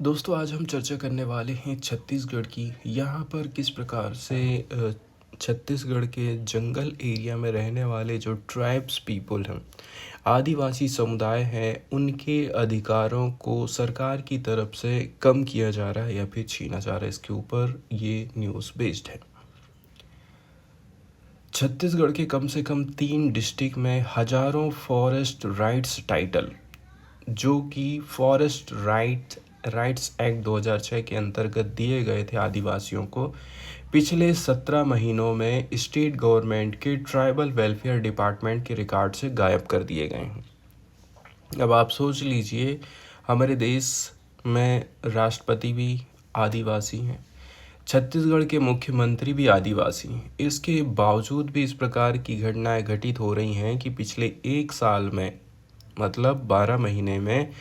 दोस्तों आज हम चर्चा करने वाले हैं छत्तीसगढ़ की। यहाँ पर किस प्रकार से छत्तीसगढ़ के जंगल एरिया में रहने वाले जो ट्राइब्स पीपल हैं, आदिवासी समुदाय हैं, उनके अधिकारों को सरकार की तरफ से कम किया जा रहा है या फिर छीना जा रहा है, इसके ऊपर ये न्यूज़ बेस्ड है। छत्तीसगढ़ के कम से कम 3 डिस्ट्रिक्ट में हजारों फॉरेस्ट राइट्स टाइटल, जो कि फॉरेस्ट राइट्स एक्ट 2006 के अंतर्गत दिए गए थे आदिवासियों को, पिछले 17 महीनों में स्टेट गवर्नमेंट के ट्राइबल वेलफेयर डिपार्टमेंट के रिकॉर्ड से गायब कर दिए गए हैं। अब आप सोच लीजिए, हमारे देश में राष्ट्रपति भी आदिवासी हैं, छत्तीसगढ़ के मुख्यमंत्री भी आदिवासी हैं। इसके बावजूद भी इस प्रकार की घटनाएं घटित हो रही हैं कि पिछले एक साल में, मतलब 12 महीने में,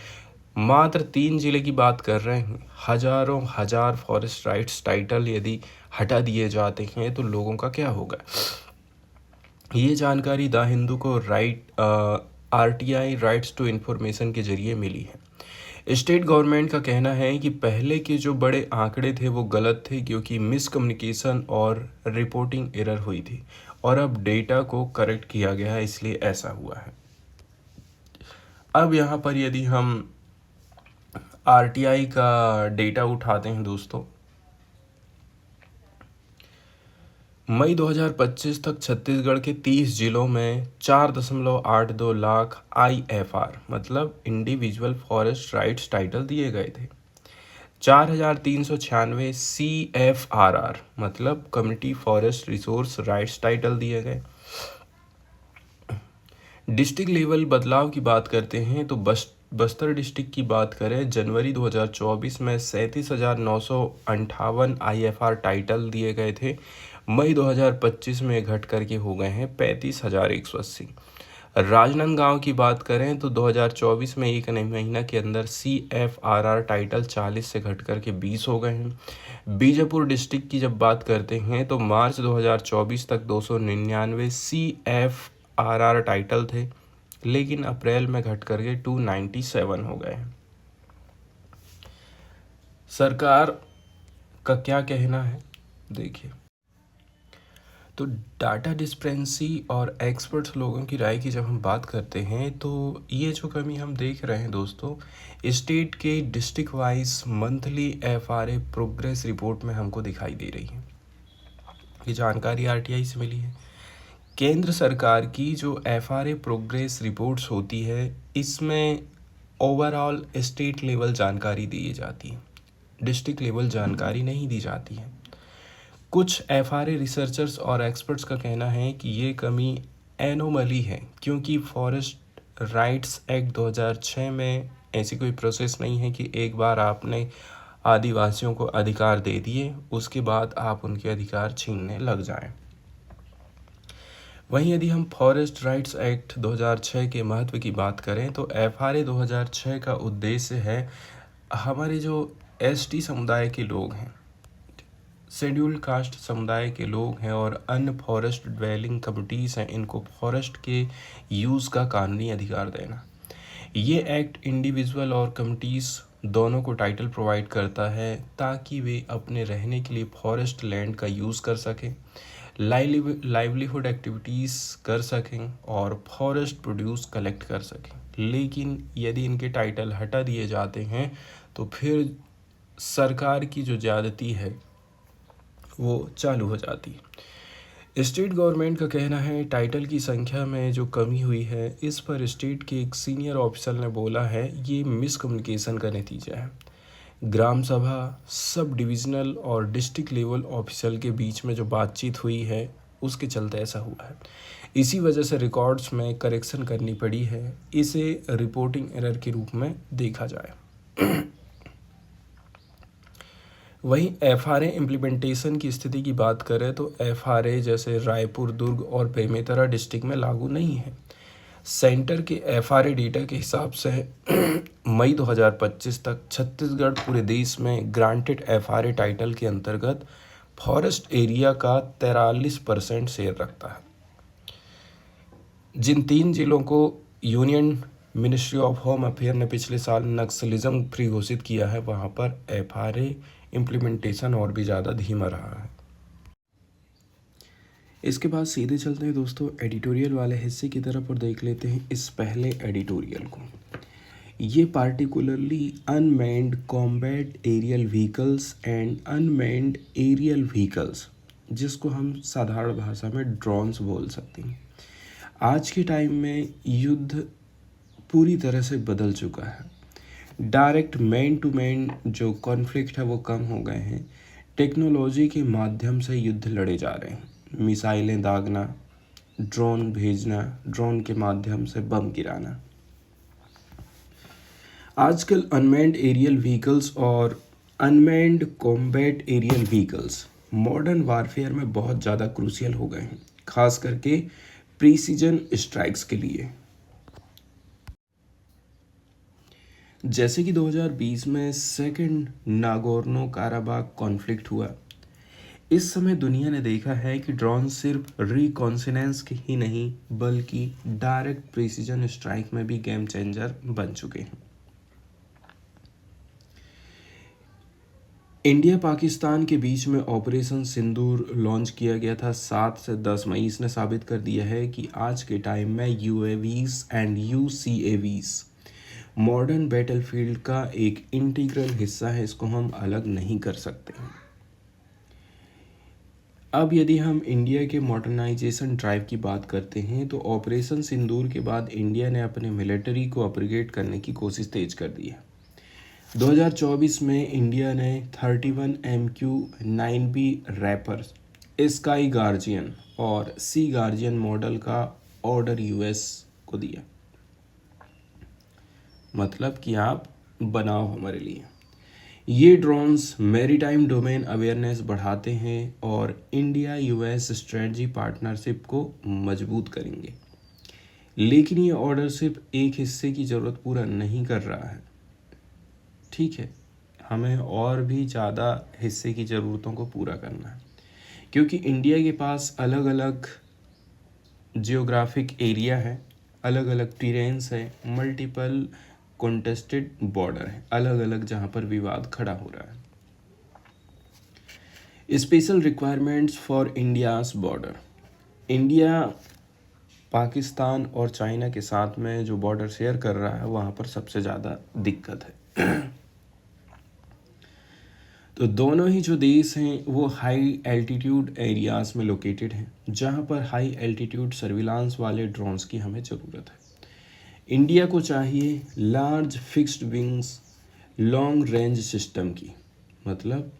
मात्र 3 जिले की बात कर रहे हैं, हजारों हजार फॉरेस्ट राइट्स टाइटल यदि हटा दिए जाते हैं तो लोगों का क्या होगा। ये जानकारी द हिंदू को आरटीआई राइट्स टू इन्फॉर्मेशन के जरिए मिली है। स्टेट गवर्नमेंट का कहना है कि पहले के जो बड़े आंकड़े थे वो गलत थे, क्योंकि मिसकम्युनिकेशन और रिपोर्टिंग एरर हुई थी, और अब डेटा को करेक्ट किया गया है, इसलिए ऐसा हुआ है। अब यहाँ पर यदि हम आरटीआई का डेटा उठाते हैं दोस्तों, मई 2025 तक छत्तीसगढ़ के 30 जिलों में 4.82 लाख आईएफआर मतलब इंडिविजुअल फॉरेस्ट राइट्स टाइटल दिए गए थे। 4,396 सीएफआरआर मतलब community forest resource rights title दिए गए। डिस्ट्रिक्ट लेवल बदलाव की बात करते हैं तो बस्तर डिस्ट्रिक्ट की बात करें, जनवरी 2024 में 37,958 आईएफआर टाइटल दिए गए थे। मई 2025 में घट करके हो गए हैं 35,180। राजनांदगांव की बात करें तो 2024 में एक महीना के अंदर सीएफआरआर टाइटल 40 से घट करके 20 हो गए हैं। बीजापुर डिस्ट्रिक्ट की जब बात करते हैं तो मार्च 2024 तक 299 सीएफआरआर टाइटल थे, लेकिन अप्रैल में घट करके 297 हो गए हैं। सरकार का क्या कहना है देखिए, तो डाटा डिस्पेंसी और एक्सपर्ट्स लोगों की राय की जब हम बात करते हैं तो ये जो कमी हम देख रहे हैं दोस्तों, स्टेट के district wise monthly FRA progress report में हमको दिखाई दे रही है। ये जानकारी आरटीआई से मिली है। केंद्र सरकार की जो एफआरए प्रोग्रेस रिपोर्ट्स होती है, इसमें ओवरऑल स्टेट लेवल जानकारी दी जाती है, डिस्ट्रिक्ट लेवल जानकारी नहीं दी जाती है। कुछ एफआरए रिसर्चर्स और एक्सपर्ट्स का कहना है कि ये कमी एनोमली है, क्योंकि फॉरेस्ट राइट्स एक्ट 2006 में ऐसी कोई प्रोसेस नहीं है कि एक बार आपने आदिवासियों को अधिकार दे दिए उसके बाद आप उनके अधिकार छीनने लग जाएं। वहीं यदि हम फॉरेस्ट राइट्स एक्ट 2006 के महत्व की बात करें तो एफआरए 2006 का उद्देश्य है हमारे जो एसटी समुदाय के लोग हैं, शेड्यूल्ड कास्ट समुदाय के लोग हैं और अन्य फॉरेस्ट ड्वेलिंग कम्युनिटीज़ हैं, इनको फॉरेस्ट के यूज़ का कानूनी अधिकार देना। ये एक्ट इंडिविजुअल और कम्युनिटीज़ दोनों को टाइटल प्रोवाइड करता है ताकि वे अपने रहने के लिए फॉरेस्ट लैंड का यूज़ कर सकें, लाइवलीहुड एक्टिविटीज़ कर सकें और फॉरेस्ट प्रोड्यूस कलेक्ट कर सकें। लेकिन यदि इनके टाइटल हटा दिए जाते हैं तो फिर सरकार की जो ज़्यादती है वो चालू हो जाती है। स्टेट गवर्नमेंट का कहना है टाइटल की संख्या में जो कमी हुई है, इस पर स्टेट के एक सीनियर ऑफिसर ने बोला है ये मिसकम्युनिकेशन का नतीजा है। ग्राम सभा, सब डिविजनल और डिस्ट्रिक्ट लेवल ऑफिसर के बीच में जो बातचीत हुई है उसके चलते ऐसा हुआ है। इसी वजह से रिकॉर्ड्स में करेक्शन करनी पड़ी है, इसे रिपोर्टिंग एरर के रूप में देखा जाए। वहीं एफआरए इम्प्लीमेंटेशन की स्थिति की बात करें तो एफआरए जैसे रायपुर, दुर्ग और बेमेतरा डिस्ट्रिक्ट में लागू नहीं है। सेंटर के एफआरए डेटा के हिसाब से मई 2025 तक छत्तीसगढ़ पूरे देश में ग्रांटेड एफआरए टाइटल के अंतर्गत फॉरेस्ट एरिया का 43% शेयर रखता है। जिन 3 जिलों को union ministry of home affair ने पिछले साल नक्सलिज्म फ्री घोषित किया है, वहाँ पर FRA इम्प्लीमेंटेशन और भी ज़्यादा धीमा रहा है। इसके बाद सीधे चलते हैं दोस्तों एडिटोरियल वाले हिस्से की तरफ और देख लेते हैं इस पहले एडिटोरियल को। ये particularly unmanned combat aerial vehicles and unmanned aerial vehicles, जिसको हम साधारण भाषा में ड्रोन्स बोल सकते हैं। आज के टाइम में युद्ध पूरी तरह से बदल चुका है। डायरेक्ट मैन टू मैन जो कॉन्फ्लिक्ट है वो कम हो गए हैं। टेक्नोलॉजी के माध्यम से युद्ध लड़े जा रहे हैं। मिसाइलें दागना, ड्रोन भेजना, ड्रोन के माध्यम से बम गिराना। आजकल अनमैन्ड एरियल व्हीकल्स और unmanned combat aerial vehicles modern warfare में बहुत ज़्यादा क्रूशियल हो गए हैं, खास करके प्रीसीजन स्ट्राइक्स के लिए। जैसे कि 2020 में सेकंड नागोर्नो काराबाग कॉन्फ्लिक्ट हुआ, इस समय दुनिया ने देखा है कि ड्रोन सिर्फ रिकॉन्सिनेंस ही नहीं बल्कि डायरेक्ट प्रिसीजन स्ट्राइक में भी गेम चेंजर बन चुके हैं। इंडिया पाकिस्तान के बीच में ऑपरेशन सिंदूर लॉन्च किया गया था 7 से 10 मई। इसने साबित कर दिया है कि आज के टाइम में UAVs and UCAVs modern battlefield का एक इंटीग्रल हिस्सा है, इसको हम अलग नहीं कर सकते। अब यदि हम इंडिया के मॉडर्नाइजेशन ड्राइव की बात करते हैं तो ऑपरेशन सिंदूर के बाद इंडिया ने अपने मिलिट्री को अपग्रेड करने की कोशिश तेज कर दी है। 2024 में इंडिया ने 31 MQ-9B रैपर, स्काई गार्जियन और सी गार्जियन मॉडल का ऑर्डर US को दिया, मतलब कि आप बनाओ हमारे लिए। ये ड्रोन्स मैरीटाइम डोमेन अवेयरनेस बढ़ाते हैं और इंडिया US स्ट्रेटजी पार्टनरशिप को मजबूत करेंगे। लेकिन ये ऑर्डर सिर्फ एक हिस्से की ज़रूरत पूरा नहीं कर रहा है, ठीक है, हमें और भी ज़्यादा हिस्से की ज़रूरतों को पूरा करना है, क्योंकि इंडिया के पास अलग अलग जियोग्राफिक एरिया है, अलग अलग टेरेन्स है, मल्टीपल कॉन्टेस्टेड बॉर्डर है, अलग अलग जहाँ पर विवाद खड़ा हो रहा है। Special requirements for India's border. India Pakistan और चाइना के साथ में जो बॉर्डर शेयर कर रहा है वहाँ पर सबसे ज़्यादा दिक्कत है। तो दोनों ही जो देश हैं वो हाई एल्टीट्यूड एरियाज़ में लोकेटेड हैं, जहाँ पर हाई एल्टीट्यूड सर्विलांस वाले ड्रोन्स की हमें ज़रूरत है। इंडिया को चाहिए large fixed wings long range system की, मतलब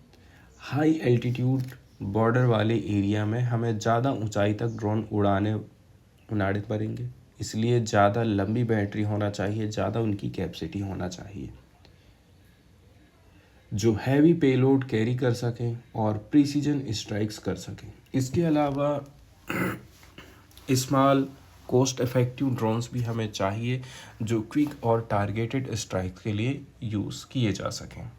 हाई एल्टीट्यूड बॉर्डर वाले एरिया में हमें ज़्यादा ऊंचाई तक ड्रोन उड़ाने पड़ेंगे, इसलिए ज़्यादा लंबी बैटरी होना चाहिए, ज़्यादा उनकी कैपेसिटी होना चाहिए, जो हैवी पेलोड कैरी कर सकें और प्रिसीजन स्ट्राइक्स कर सकें। इसके अलावा स्मॉल कॉस्ट इफेक्टिव ड्रोन्स भी हमें चाहिए जो क्विक और टारगेटेड स्ट्राइक के लिए यूज़ किए जा सकें।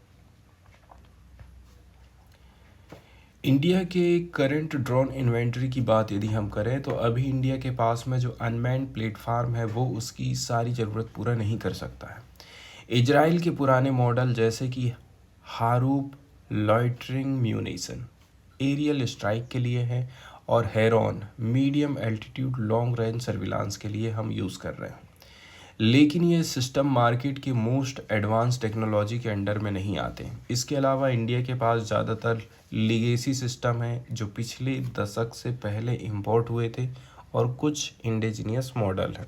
इंडिया के करंट ड्रोन इन्वेंट्री की बात यदि हम करें तो अभी इंडिया के पास में जो अनमैन्ड प्लेटफार्म है वो उसकी सारी ज़रूरत पूरा नहीं कर सकता है। इजराइल के पुराने मॉडल जैसे कि हारूप लॉइटरिंग म्यूनिशन एरियल स्ट्राइक के लिए है और heron medium altitude long range surveillance के लिए हम यूज़ कर रहे हैं, लेकिन ये सिस्टम मार्केट की मोस्ट एडवांस टेक्नोलॉजी के अंडर में नहीं आते। इसके अलावा इंडिया के पास ज़्यादातर लीगेसी सिस्टम है जो पिछले दशक से पहले इंपोर्ट हुए थे और कुछ इंडिजिनियस मॉडल हैं।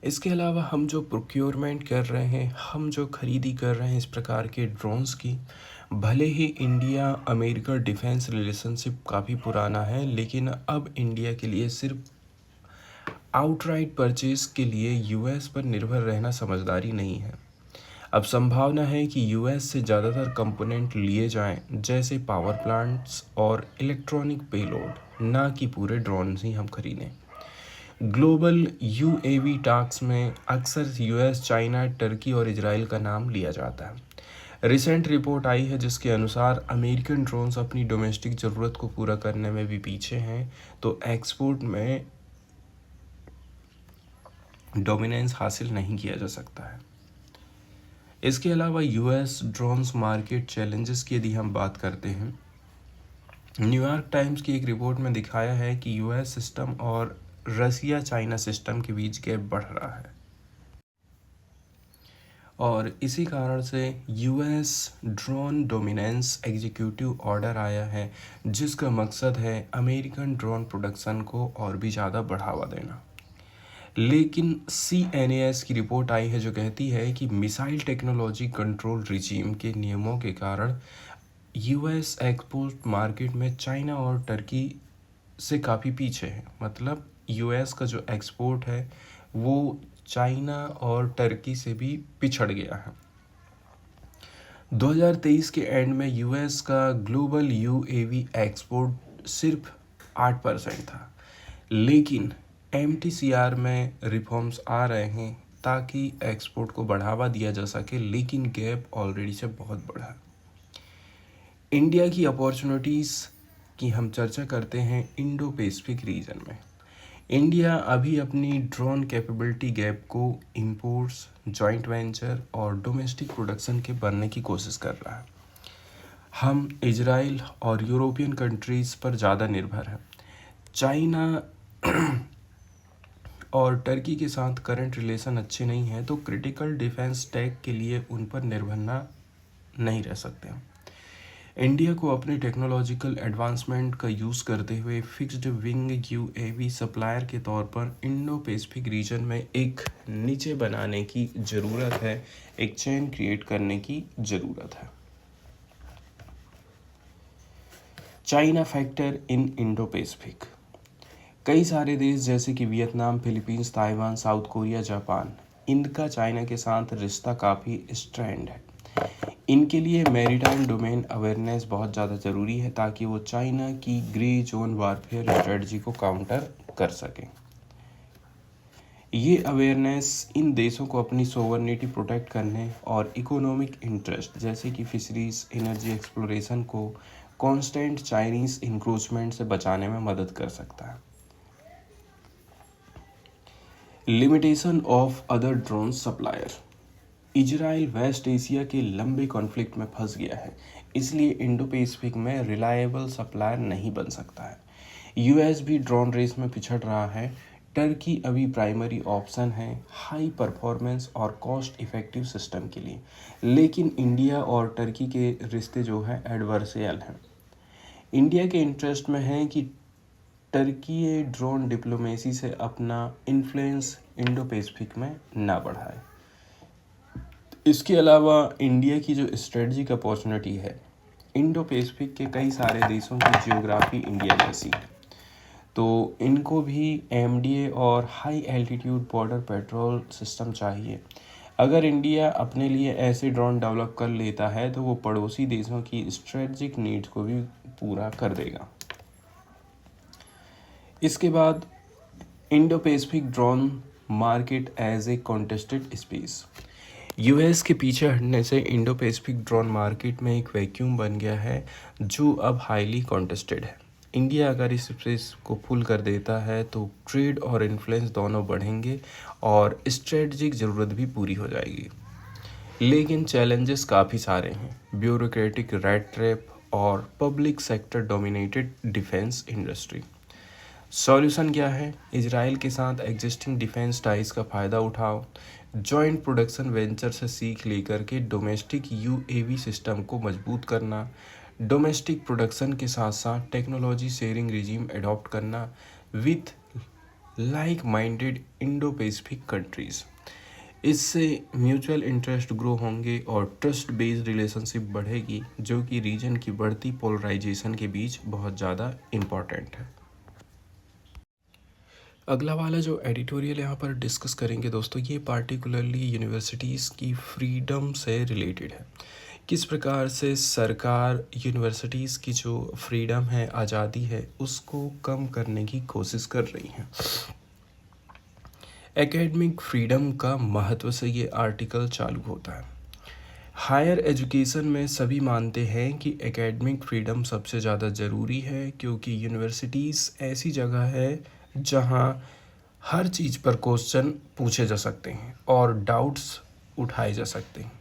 इसके अलावा हम जो प्रोक्योरमेंट कर रहे हैं, हम जो खरीदी कर रहे हैं इस प्रकार के ड्रोन्स की, भले ही इंडिया अमेरिका डिफेंस रिलेशनशिप काफ़ी पुराना है, लेकिन अब इंडिया के लिए सिर्फ आउटराइट परचेज के लिए US पर निर्भर रहना समझदारी नहीं है। अब संभावना है कि US से ज़्यादातर कंपोनेंट लिए जाएं, जैसे पावर प्लांट्स और इलेक्ट्रॉनिक पेलोड, ना कि पूरे ड्रोन ही हम खरीदें। ग्लोबल UAV टॉक्स में अक्सर US, चाइना, टर्की और इजराइल का नाम लिया जाता है। रिसेंट रिपोर्ट आई है जिसके अनुसार अमेरिकन ड्रोन्स अपनी डोमेस्टिक ज़रूरत को पूरा करने में भी पीछे हैं, तो एक्सपोर्ट में डोमिनेंस हासिल नहीं किया जा सकता है। इसके अलावा यूएस ड्रोन्स मार्केट चैलेंजेस की यदि हम बात करते हैं, न्यूयॉर्क टाइम्स की एक रिपोर्ट में दिखाया है कि यूएस सिस्टम और रसिया चाइना सिस्टम के बीच गैप बढ़ रहा है और इसी कारण से US drone dominance executive order आया है, जिसका मकसद है अमेरिकन ड्रोन प्रोडक्शन को और भी ज़्यादा बढ़ावा देना। लेकिन CNAS की रिपोर्ट आई है जो कहती है कि मिसाइल टेक्नोलॉजी कंट्रोल रिजीम के नियमों के कारण यूएस एक्सपोर्ट मार्केट में चाइना और टर्की से काफ़ी पीछे है। मतलब यूएस का जो एक्सपोर्ट है वो चाइना और टर्की से भी पिछड़ गया है। 2023 के एंड में यूएस का ग्लोबल यूएवी एक्सपोर्ट सिर्फ 8% था, लेकिन MTCR में रिफॉर्म्स आ रहे हैं ताकि एक्सपोर्ट को बढ़ावा दिया जा सके, लेकिन गैप ऑलरेडी से बहुत बड़ा है। इंडिया की अपॉर्चुनिटीज़ की हम चर्चा करते हैं इंडो पैसिफिक रीजन में। इंडिया अभी अपनी ड्रोन कैपेबिलिटी गैप को इंपोर्ट्स, जॉइंट वेंचर और डोमेस्टिक प्रोडक्शन के बनने की कोशिश कर रहा है। हम इजराइल और यूरोपियन कंट्रीज़ पर ज़्यादा निर्भर हैं। चाइना और टर्की के साथ करंट रिलेशन अच्छे नहीं हैं, तो क्रिटिकल डिफेंस टेक के लिए उन पर निर्भरना नहीं रह सकते। इंडिया को अपने टेक्नोलॉजिकल एडवांसमेंट का यूज़ करते हुए फिक्स्ड विंग यूएवी सप्लायर के तौर पर इंडो पैसिफिक रीजन में एक नीचे बनाने की ज़रूरत है, एक चेन क्रिएट करने की ज़रूरत है। China factor in Indo Pacific. कई सारे देश जैसे कि Vietnam, Philippines, Taiwan, south Korea, Japan, इनका चाइना के साथ रिश्ता काफ़ी स्ट्रेंड है। इनके लिए मैरीटाइम डोमेन अवेयरनेस बहुत ज़्यादा ज़रूरी है ताकि वो चाइना की ग्रे जोन वारफेयर स्ट्रेटजी को काउंटर कर सकें। ये अवेयरनेस इन देशों को अपनी सोवरेनिटी प्रोटेक्ट करने और इकोनॉमिक इंटरेस्ट जैसे कि फिशरीज, एनर्जी एक्सप्लोरेशन को कांस्टेंट चाइनीज़ इंक्रोचमेंट से बचाने में मदद कर सकता है। Limitation of other drone supplier. Israel West Asia के लंबे कॉन्फ्लिक्ट में फंस गया है, इसलिए इंडो पैसिफिक में रिलायबल सप्लायर नहीं बन सकता है। यूएस भी ड्रोन रेस में पिछड़ रहा है। टर्की अभी प्राइमरी ऑप्शन है हाई परफॉर्मेंस और कॉस्ट इफ़ेक्टिव सिस्टम के लिए, लेकिन इंडिया और टर्की के रिश्ते जो है एडवर्सियल हैं। इंडिया के इंटरेस्ट में है कि टर्की ड्रोन डिप्लोमेसी से अपना इन्फ्लुएंस इंडो पैसिफिक में ना बढ़ाए। इसके अलावा इंडिया की जो स्ट्रेटजिक अपॉर्चुनिटी है, इंडो पैसिफिक के कई सारे देशों की जियोग्राफी इंडिया जैसी है, तो इनको भी MDA और high altitude border patrol system चाहिए। अगर इंडिया अपने लिए ऐसे ड्रोन डेवलप कर लेता है तो वो पड़ोसी देशों की स्ट्रेटजिक नीड्स को भी पूरा कर देगा। इसके बाद Indo Pacific drone market as a contested space. US के पीछे हटने से इंडो पैसिफिक ड्रोन मार्केट में एक वैक्यूम बन गया है जो अब हाईली कॉन्टेस्टेड है। इंडिया अगर इस स्पेस को फुल कर देता है तो ट्रेड और इन्फ्लुएंस दोनों बढ़ेंगे और स्ट्रेटजिक ज़रूरत भी पूरी हो जाएगी। लेकिन चैलेंजेस काफ़ी सारे हैं, ब्यूरोक्रेटिक रेड ट्रैप और public sector dominated defence industry. Solution क्या है? इजराइल के साथ एग्जिस्टिंग डिफेंस टाइज का फ़ायदा उठाओ, जॉइंट प्रोडक्शन वेंचर से सीख लेकर के डोमेस्टिक यूएवी सिस्टम को मजबूत करना, डोमेस्टिक प्रोडक्शन के साथ साथ टेक्नोलॉजी शेयरिंग रिजीम एडॉप्ट करना with like minded Indo Pacific countries. इससे म्यूचुअल इंटरेस्ट ग्रो होंगे और ट्रस्ट बेस्ड रिलेशनशिप बढ़ेगी, जो कि रीजन की बढ़ती पोलराइजेशन के बीच बहुत ज़्यादा इम्पॉर्टेंट है। अगला वाला जो एडिटोरियल यहाँ पर डिस्कस करेंगे दोस्तों, ये पार्टिकुलरली यूनिवर्सिटीज़ की फ्रीडम से रिलेटेड है। किस प्रकार से सरकार यूनिवर्सिटीज़ की जो फ्रीडम है, आज़ादी है, उसको कम करने की कोशिश कर रही है। एकेडमिक फ्रीडम का महत्व से ये आर्टिकल चालू होता है। हायर एजुकेशन में सभी मानते हैं कि एकेडमिक फ्रीडम सबसे ज़्यादा ज़रूरी है, क्योंकि यूनिवर्सिटीज़ ऐसी जगह है जहाँ हर चीज़ पर क्वेश्चन पूछे जा सकते हैं और डाउट्स उठाए जा सकते हैं।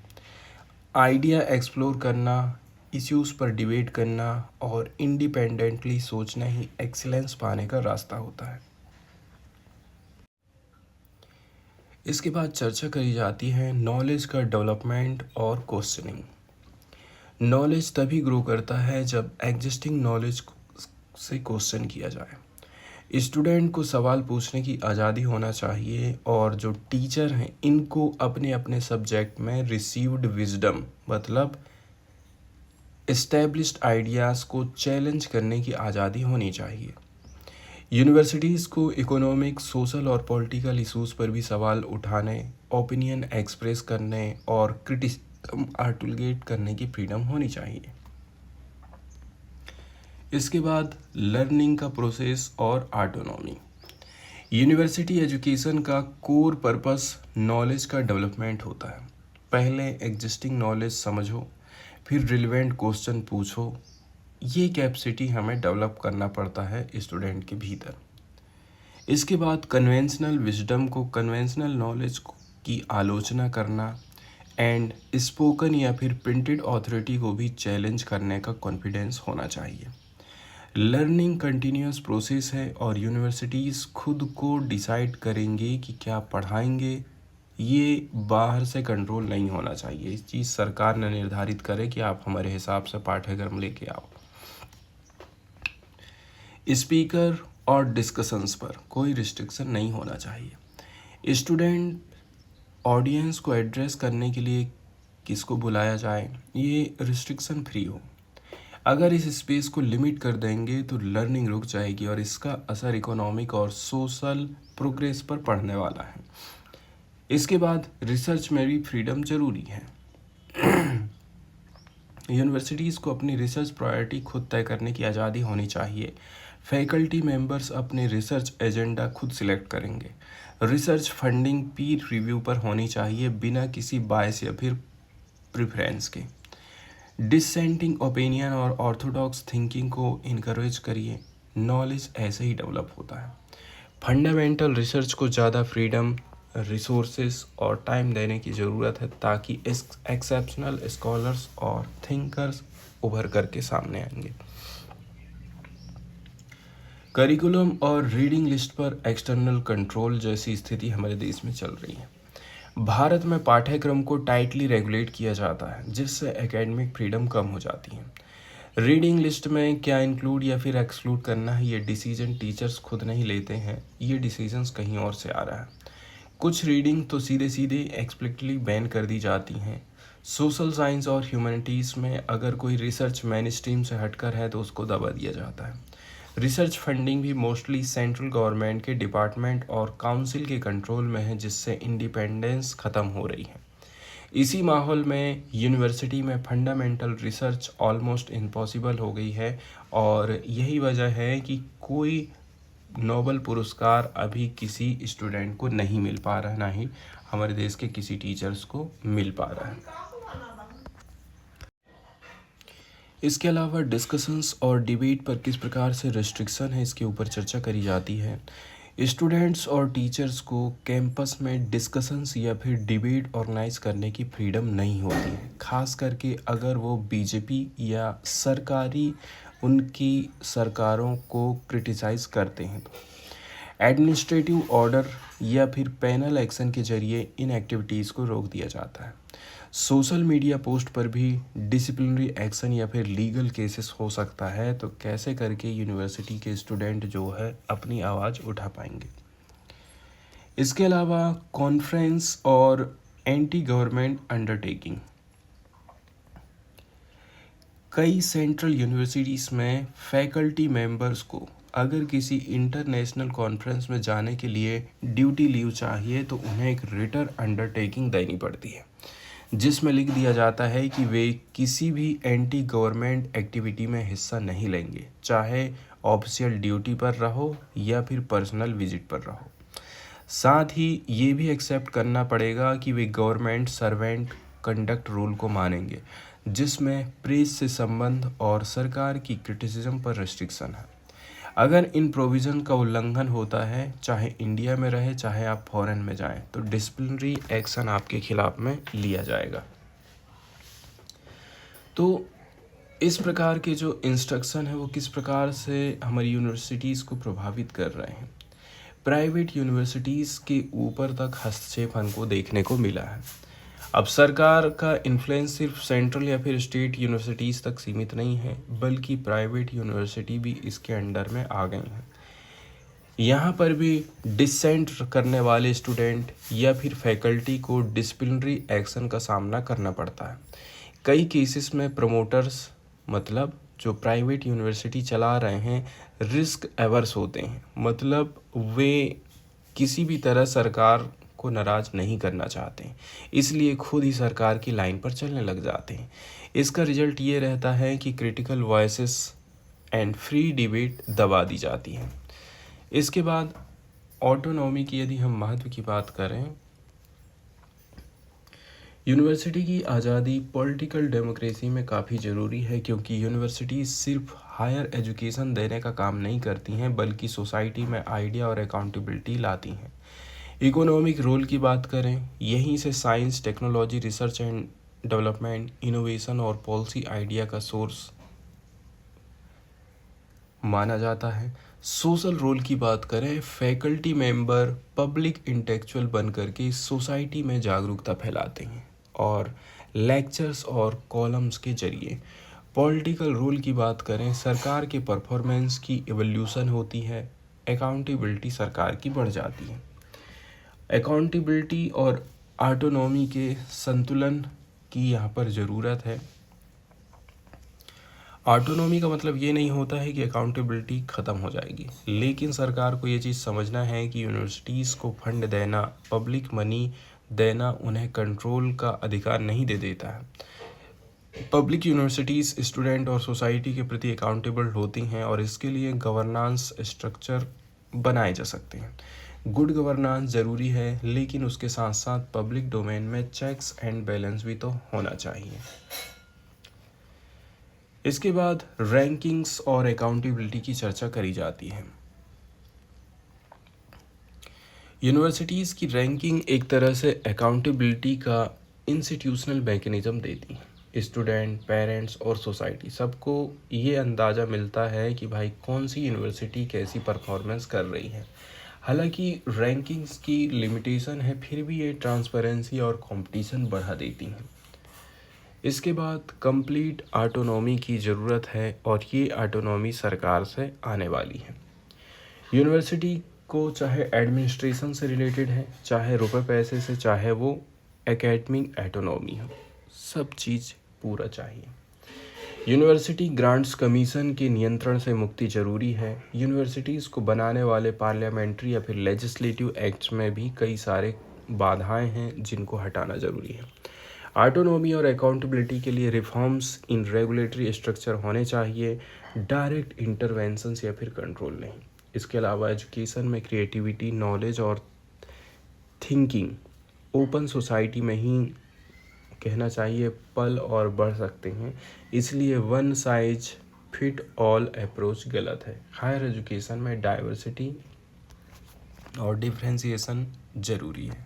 आइडिया एक्सप्लोर करना, इश्यूज़ पर डिबेट करना और इंडिपेंडेंटली सोचना ही एक्सीलेंस पाने का रास्ता होता है। इसके बाद चर्चा करी जाती है नॉलेज का डेवलपमेंट और क्वेश्चनिंग। नॉलेज तभी ग्रो करता है जब एग्जिस्टिंग नॉलेज से क्वेश्चन किया जाए। स्टूडेंट को सवाल पूछने की आज़ादी होना चाहिए और जो टीचर हैं इनको अपने अपने सब्जेक्ट में रिसीव्ड विजडम मतलब एस्टेब्लिश्ड आइडियाज़ को चैलेंज करने की आज़ादी होनी चाहिए। यूनिवर्सिटीज़ को इकोनॉमिक, सोशल और पॉलिटिकल इश्यूज़ पर भी सवाल उठाने, ओपिनियन एक्सप्रेस करने और क्रिटिसिज्म आर्टिकुलेट करने की फ्रीडम होनी चाहिए। इसके बाद लर्निंग का प्रोसेस और ऑटोनॉमी। यूनिवर्सिटी एजुकेशन का कोर पर्पस नॉलेज का डेवलपमेंट होता है। पहले एग्जिस्टिंग नॉलेज समझो, फिर रिलेवेंट क्वेश्चन पूछो। ये कैपेसिटी हमें डेवलप करना पड़ता है स्टूडेंट के भीतर। इसके बाद कन्वेंशनल विजडम को कन्वेंशनल नॉलेज की आलोचना करना एंड स्पोकन या फिर प्रिंटेड ऑथोरिटी को भी चैलेंज करने का कॉन्फिडेंस होना चाहिए। लर्निंग कंटिन्यूस प्रोसेस है और यूनिवर्सिटीज़ खुद को डिसाइड करेंगे कि क्या पढ़ाएंगे। ये बाहर से कंट्रोल नहीं होना चाहिए। इस चीज़ सरकार ने निर्धारित करे कि आप हमारे हिसाब से पाठ्यक्रम लेके आओ। स्पीकर और डिस्कशंस पर कोई रिस्ट्रिक्शन नहीं होना चाहिए। स्टूडेंट ऑडियंस को एड्रेस करने के लिए किसको बुलाया जाए, ये रिस्ट्रिक्शन फ्री हो। अगर इस स्पेस को लिमिट कर देंगे तो लर्निंग रुक जाएगी और इसका असर इकोनॉमिक और सोशल प्रोग्रेस पर पड़ने वाला है। इसके बाद रिसर्च में भी फ्रीडम ज़रूरी है। यूनिवर्सिटीज़ को अपनी रिसर्च प्रायोरिटी खुद तय करने की आज़ादी होनी चाहिए। फैकल्टी मेंबर्स अपने रिसर्च एजेंडा खुद सिलेक्ट करेंगे। रिसर्च फंडिंग पीर रिव्यू पर होनी चाहिए बिना किसी बायस या फिर प्रेफरेंस के। डिसेंटिंग ओपिनियन और ऑर्थोडॉक्स थिंकिंग को इनकरेज करिए। नॉलेज ऐसे ही डेवलप होता है। फंडामेंटल रिसर्च को ज़्यादा फ्रीडम, रिसोर्सेज और टाइम देने की ज़रूरत है ताकि इस एक्सेप्शनल स्कॉलर्स और थिंकर्स उभर करके सामने आएंगे। करिकुलम और रीडिंग लिस्ट पर एक्सटर्नल कंट्रोल जैसी स्थिति हमारे देश में चल रही है। भारत में पाठ्यक्रम को टाइटली रेगुलेट किया जाता है जिससे एकेडमिक फ्रीडम कम हो जाती है। रीडिंग लिस्ट में क्या इंक्लूड या फिर एक्सक्लूड करना है ये डिसीजन टीचर्स खुद नहीं लेते हैं, ये डिसीजंस कहीं और से आ रहा है। कुछ रीडिंग तो सीधे सीधे एक्सप्लिसिटली बैन कर दी जाती हैं। सोशल साइंस और ह्यूमैनिटीज़ में अगर कोई रिसर्च मेन स्ट्रीम से हटकर है तो उसको दबा दिया जाता है। रिसर्च फंडिंग भी मोस्टली सेंट्रल गवर्नमेंट के डिपार्टमेंट और काउंसिल के कंट्रोल में है जिससे इंडिपेंडेंस ख़त्म हो रही है। इसी माहौल में यूनिवर्सिटी में फंडामेंटल रिसर्च ऑलमोस्ट इम्पॉसिबल हो गई है और यही वजह है कि कोई नोबेल पुरस्कार अभी किसी स्टूडेंट को नहीं मिल पा रहा है, ना ही हमारे देश के किसी टीचर्स को मिल पा रहा है। इसके अलावा डिस्कशंस और डिबेट पर किस प्रकार से रेस्ट्रिक्शन है इसके ऊपर चर्चा करी जाती है। स्टूडेंट्स और टीचर्स को कैंपस में डिस्कशंस या फिर डिबेट ऑर्गेनाइज करने की फ्रीडम नहीं होती है, खास करके अगर वो बीजेपी या सरकारी उनकी सरकारों को क्रिटिसाइज़ करते हैं तो एडमिनिस्ट्रेटिव ऑर्डर या फिर पैनल एक्शन के जरिए इन एक्टिविटीज़ को रोक दिया जाता है। सोशल मीडिया पोस्ट पर भी डिसिप्लिनरी एक्शन या फिर लीगल केसेस हो सकता है, तो कैसे करके यूनिवर्सिटी के स्टूडेंट जो है अपनी आवाज़ उठा पाएंगे। इसके अलावा कॉन्फ्रेंस और एंटी गवर्नमेंट अंडरटेकिंग। कई सेंट्रल यूनिवर्सिटीज़ में फैकल्टी मेंबर्स को अगर किसी इंटरनेशनल कॉन्फ्रेंस में जाने के लिए ड्यूटी लीव चाहिए तो उन्हें एक रिटन अंडरटेकिंग देनी पड़ती है जिसमें लिख दिया जाता है कि वे किसी भी एंटी गवर्नमेंट एक्टिविटी में हिस्सा नहीं लेंगे, चाहे ऑफिशियल ड्यूटी पर रहो या फिर पर्सनल विजिट पर रहो। साथ ही ये भी एक्सेप्ट करना पड़ेगा कि वे गवर्नमेंट सर्वेंट कंडक्ट रूल को मानेंगे जिसमें प्रेस से संबंध और सरकार की क्रिटिसिज्म पर रेस्ट्रिक्शन है। अगर इन प्रोविज़न का उल्लंघन होता है, चाहे इंडिया में रहे चाहे आप फॉरेन में जाएं, तो डिसिप्लिनरी एक्शन आपके खिलाफ में लिया जाएगा। तो इस प्रकार के जो इंस्ट्रक्शन है वो किस प्रकार से हमारी यूनिवर्सिटीज़ को प्रभावित कर रहे हैं। प्राइवेट यूनिवर्सिटीज़ के ऊपर तक हस्तक्षेप हमको देखने को मिला है। अब सरकार का इन्फ्लुएंस सिर्फ सेंट्रल या फिर स्टेट यूनिवर्सिटीज़ तक सीमित नहीं है, बल्कि प्राइवेट यूनिवर्सिटी भी इसके अंडर में आ गई हैं। यहाँ पर भी डिसेंट करने वाले स्टूडेंट या फिर फैकल्टी को डिसिप्लिनरी एक्शन का सामना करना पड़ता है। कई केसेस में प्रमोटर्स, मतलब जो प्राइवेट यूनिवर्सिटी चला रहे हैं, रिस्क एवर्स होते हैं, मतलब वे किसी भी तरह सरकार को नाराज़ नहीं करना चाहते हैं, इसलिए खुद ही सरकार की लाइन पर चलने लग जाते हैं। इसका रिजल्ट ये रहता है कि critical voices and free debate दबा दी जाती हैं। इसके बाद ऑटोनॉमी की यदि हम महत्व की बात करें, यूनिवर्सिटी की आज़ादी पॉलिटिकल डेमोक्रेसी में काफ़ी ज़रूरी है, क्योंकि यूनिवर्सिटी सिर्फ हायर एजुकेशन देने का काम नहीं करती हैं, बल्कि सोसाइटी में आइडिया और अकाउंटेबिलिटी लाती हैं। इकोनॉमिक रोल की बात करें, यहीं से science, technology, research and development, innovation और पॉलिसी आइडिया का सोर्स माना जाता है। सोशल रोल की बात करें, फैकल्टी मेंबर पब्लिक इंटेलेक्चुअल बन करके सोसाइटी में जागरूकता फैलाते हैं, और लेक्चर्स और कॉलम्स के जरिए। पॉलिटिकल रोल की बात करें, सरकार के परफॉर्मेंस की इवोल्यूशन होती है, अकाउंटेबिलिटी सरकार की बढ़ जाती है। अकाउंटेबिलिटी और ऑटोनॉमी के संतुलन की यहाँ पर ज़रूरत है। ऑटोनॉमी का मतलब ये नहीं होता है कि अकाउंटेबिलिटी ख़त्म हो जाएगी, लेकिन सरकार को ये चीज़ समझना है कि यूनिवर्सिटीज़ को फंड देना, पब्लिक मनी देना उन्हें कंट्रोल का अधिकार नहीं दे देता है। पब्लिक यूनिवर्सिटीज़ स्टूडेंट और सोसाइटी के प्रति अकाउंटेबल होती हैं, और इसके लिए गवर्नेंस स्ट्रक्चर बनाए जा सकते हैं। गुड गवर्नेंस ज़रूरी है, लेकिन उसके साथ साथ पब्लिक डोमेन में चेक्स एंड बैलेंस भी तो होना चाहिए। इसके बाद रैंकिंग्स और अकाउंटेबिलिटी की चर्चा करी जाती है। यूनिवर्सिटीज़ की रैंकिंग एक तरह से अकाउंटेबिलिटी का इंस्टीट्यूशनल मैकेनिज्म देती है। स्टूडेंट, पेरेंट्स और सोसाइटी सबको ये अंदाज़ा मिलता है कि भाई कौन सी यूनिवर्सिटी कैसी परफॉर्मेंस कर रही है। हालांकि रैंकिंग्स की लिमिटेशन है, फिर भी ये ट्रांसपेरेंसी और कंपटीशन बढ़ा देती हैं। इसके बाद कंप्लीट ऑटोनॉमी की ज़रूरत है, और ये ऑटोनॉमी सरकार से आने वाली है। यूनिवर्सिटी को चाहे एडमिनिस्ट्रेशन से रिलेटेड है, चाहे रुपए पैसे से, चाहे वो एकेडमिक ऑटोनॉमी हो, सब चीज़ पूरा चाहिए। यूनिवर्सिटी ग्रांट्स कमीशन के नियंत्रण से मुक्ति जरूरी है। यूनिवर्सिटीज़ को बनाने वाले पार्लियामेंट्री या फिर लेजिस्लेटिव एक्ट्स में भी कई सारे बाधाएं हैं जिनको हटाना ज़रूरी है। ऑटोनॉमी और अकाउंटेबिलिटी के लिए रिफॉर्म्स इन रेगुलेटरी स्ट्रक्चर होने चाहिए, डायरेक्ट इंटरवेंशंस या फिर कंट्रोल नहीं। इसके अलावा एजुकेशन में क्रिएटिविटी, नॉलेज और थिंकिंग ओपन सोसाइटी में ही कहना चाहिए पल और बढ़ सकते हैं। इसलिए one size fit all approach गलत है। हायर एजुकेशन में डाइवर्सिटी और डिफ्रेंसिएशन ज़रूरी है।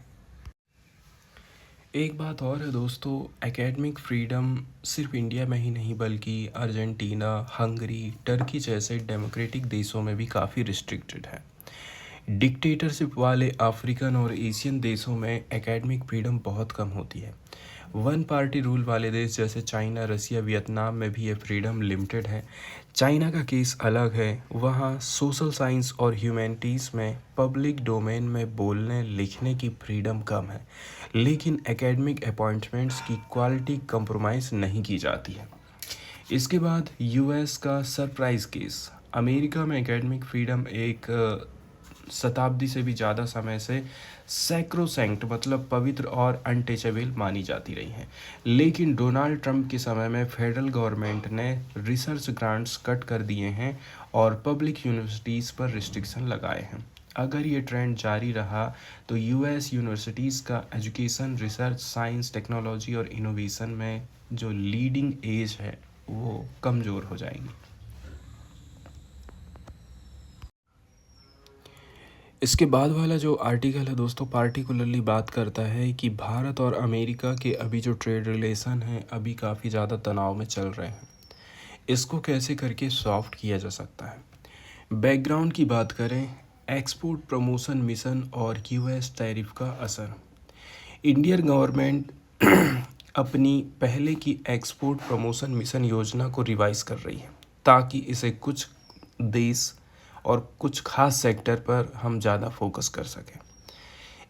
एक बात और है दोस्तों, एकेडमिक फ्रीडम सिर्फ इंडिया में ही नहीं बल्कि अर्जेंटीना, हंगरी, टर्की जैसे डेमोक्रेटिक देशों में भी काफ़ी रिस्ट्रिक्टेड है। डिक्टेटरशिप वाले अफ्रीकन और एशियन देशों में एकेडमिक फ्रीडम बहुत कम होती है। वन पार्टी रूल वाले देश जैसे चाइना, रसिया, वियतनाम में भी ये फ्रीडम लिमिटेड है। चाइना का केस अलग है, वहाँ सोशल साइंस और ह्यूमैनिटीज़ में पब्लिक डोमेन में बोलने लिखने की फ्रीडम कम है, लेकिन एकेडमिक अपॉइंटमेंट्स की क्वालिटी कंप्रोमाइज़ नहीं की जाती है। इसके बाद यूएस का सरप्राइज केस। अमेरिका में एकेडमिक फ्रीडम एक शताब्दी से भी ज़्यादा समय से सैक्रोसैंक्ट मतलब पवित्र और अनटचेबल मानी जाती रही हैं, लेकिन डोनाल्ड ट्रंप के समय में फेडरल गवर्नमेंट ने रिसर्च ग्रांट्स कट कर दिए हैं और पब्लिक यूनिवर्सिटीज़ पर रिस्ट्रिक्शन लगाए हैं। अगर ये ट्रेंड जारी रहा तो यूएस यूनिवर्सिटीज़ का एजुकेशन, रिसर्च, साइंस, टेक्नोलॉजी और इनोवेशन में जो लीडिंग एज है वो कमज़ोर हो जाएगी। इसके बाद वाला जो आर्टिकल है दोस्तों पार्टिकुलरली बात करता है कि भारत और अमेरिका के अभी जो ट्रेड रिलेशन हैं अभी काफ़ी ज़्यादा तनाव में चल रहे हैं। इसको कैसे करके सॉफ्ट किया जा सकता है। बैकग्राउंड की बात करें, एक्सपोर्ट प्रमोशन मिशन और यूएस टैरिफ का असर। इंडियन गवर्नमेंट अपनी पहले की एक्सपोर्ट प्रमोशन मिशन योजना को रिवाइज कर रही है ताकि इसे कुछ देश और कुछ खास सेक्टर पर हम ज़्यादा फोकस कर सकें।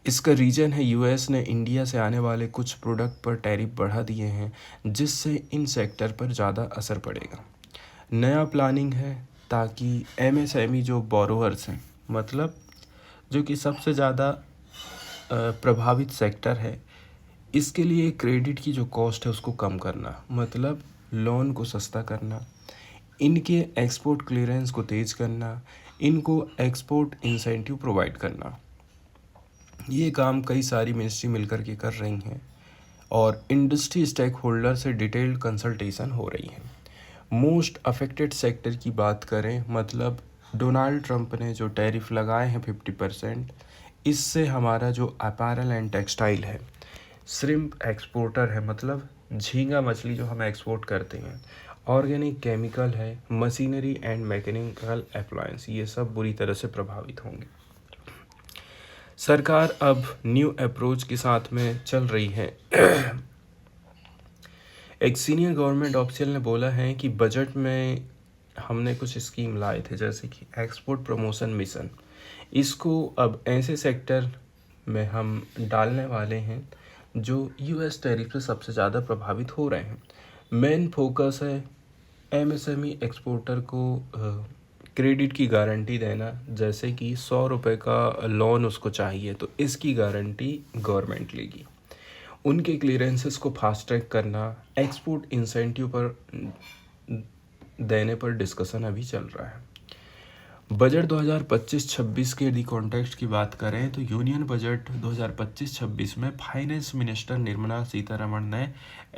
इसका रीज़न है यूएस ने इंडिया से आने वाले कुछ प्रोडक्ट पर टैरिफ बढ़ा दिए हैं जिससे इन सेक्टर पर ज़्यादा असर पड़ेगा। नया प्लानिंग है ताकि एमएसएमई जो बोरोवर्स हैं, मतलब जो कि सबसे ज़्यादा प्रभावित सेक्टर है, इसके लिए क्रेडिट की जो कॉस्ट है उसको कम करना, मतलब लोन को सस्ता करना, इनके एक्सपोर्ट क्लियरेंस को तेज़ करना, इनको एक्सपोर्ट इंसेंटिव प्रोवाइड करना। ये काम कई सारी मिनिस्ट्री मिलकर के कर रही हैं और इंडस्ट्री स्टेक होल्डर से डिटेल्ड कंसल्टेशन हो रही है। मोस्ट अफेक्टेड सेक्टर की बात करें, मतलब डोनाल्ड ट्रंप ने जो टैरिफ लगाए हैं 50%, इससे हमारा जो अपैरल एंड टेक्सटाइल है, श्रिम्प एक्सपोर्टर है, मतलब झींगा मछली जो हम एक्सपोर्ट करते हैं, ऑर्गेनिक केमिकल है, मशीनरी एंड मैकेनिकल अप्लायंस, ये सब बुरी तरह से प्रभावित होंगे। सरकार अब न्यू अप्रोच के साथ में चल रही है। एक सीनियर गवर्नमेंट ऑफिशियल ने बोला है कि बजट में हमने कुछ स्कीम लाए थे जैसे कि एक्सपोर्ट प्रमोशन मिशन, इसको अब ऐसे सेक्टर में हम डालने वाले हैं जो यूएस टैरिफ से सबसे ज़्यादा प्रभावित हो रहे हैं। मेन फोकस है एमएसएमई एक्सपोर्टर को क्रेडिट की गारंटी देना, जैसे कि 100 रुपये का लोन उसको चाहिए तो इसकी गारंटी गवर्नमेंट लेगी। उनके क्लियरेंसेस को फास्ट ट्रैक करना, एक्सपोर्ट इंसेंटिव पर देने पर डिस्कशन अभी चल रहा है। बजट 2025-26 के यदि कॉन्टेक्स्ट की बात करें तो यूनियन बजट 2025-26 में फाइनेंस मिनिस्टर निर्मला सीतारमण ने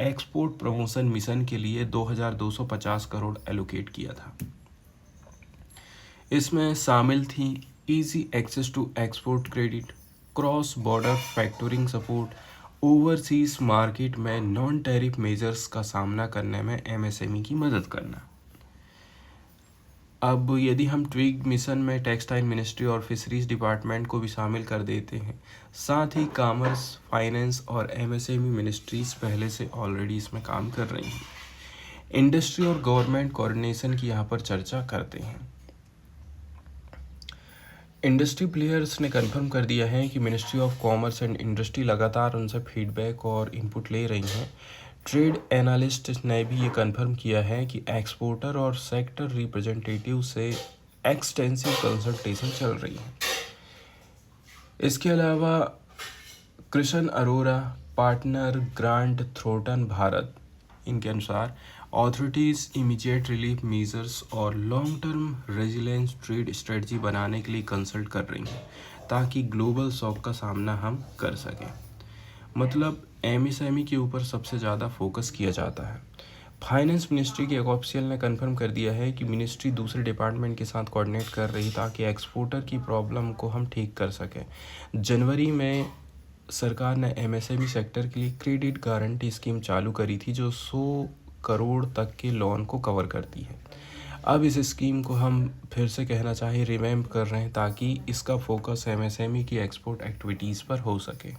एक्सपोर्ट प्रमोशन मिशन के लिए 2250 करोड़ एलोकेट किया था। इसमें शामिल थी easy access to export credit, cross border factoring support, overseas market में नॉन टैरिफ मेजर्स का सामना करने में एमएसएमई की मदद करना। अब यदि हम ट्विग मिशन में टेक्सटाइल मिनिस्ट्री और फिशरीज डिपार्टमेंट को भी शामिल कर देते हैं, साथ ही कॉमर्स, फाइनेंस और एमएसएमई मिनिस्ट्रीज पहले से ऑलरेडी इसमें काम कर रही हैं। इंडस्ट्री और गवर्नमेंट कोऑर्डिनेशन की यहाँ पर चर्चा करते हैं। इंडस्ट्री प्लेयर्स ने कंफर्म कर दिया है कि ministry of commerce and industry लगातार उनसे फीडबैक और इनपुट ले रही हैं। ट्रेड एनालिस्ट ने भी ये कंफर्म किया है कि एक्सपोर्टर और सेक्टर रिप्रेजेंटेटिव से एक्सटेंसिव कंसल्टेशन चल रही है। इसके अलावा कृष्ण अरोरा, पार्टनर ग्रांट थ्रोटन भारत, इनके अनुसार ऑथोरिटीज़ इमीडिएट रिलीफ मेजर्स और long term resilience trade strategy बनाने के लिए कंसल्ट कर रही हैं ताकि ग्लोबल शॉक का सामना हम कर सकें। मतलब एमएसएमई के ऊपर सबसे ज़्यादा फोकस किया जाता है। फाइनेंस मिनिस्ट्री के एक ऑफिशियल ने कंफर्म कर दिया है कि मिनिस्ट्री दूसरे डिपार्टमेंट के साथ कोऑर्डिनेट कर रही ताकि एक्सपोर्टर की प्रॉब्लम को हम ठीक कर सकें। जनवरी में सरकार ने एमएसएमई सेक्टर के लिए क्रेडिट गारंटी स्कीम चालू करी थी जो 100 करोड़ तक के लोन को कवर करती है। अब इस स्कीम को हम फिर से कहना चाहिए रिवैम्प कर रहे हैं ताकि इसका फोकस एमएसएमई की एक्सपोर्ट एक्टिविटीज़ पर हो सके।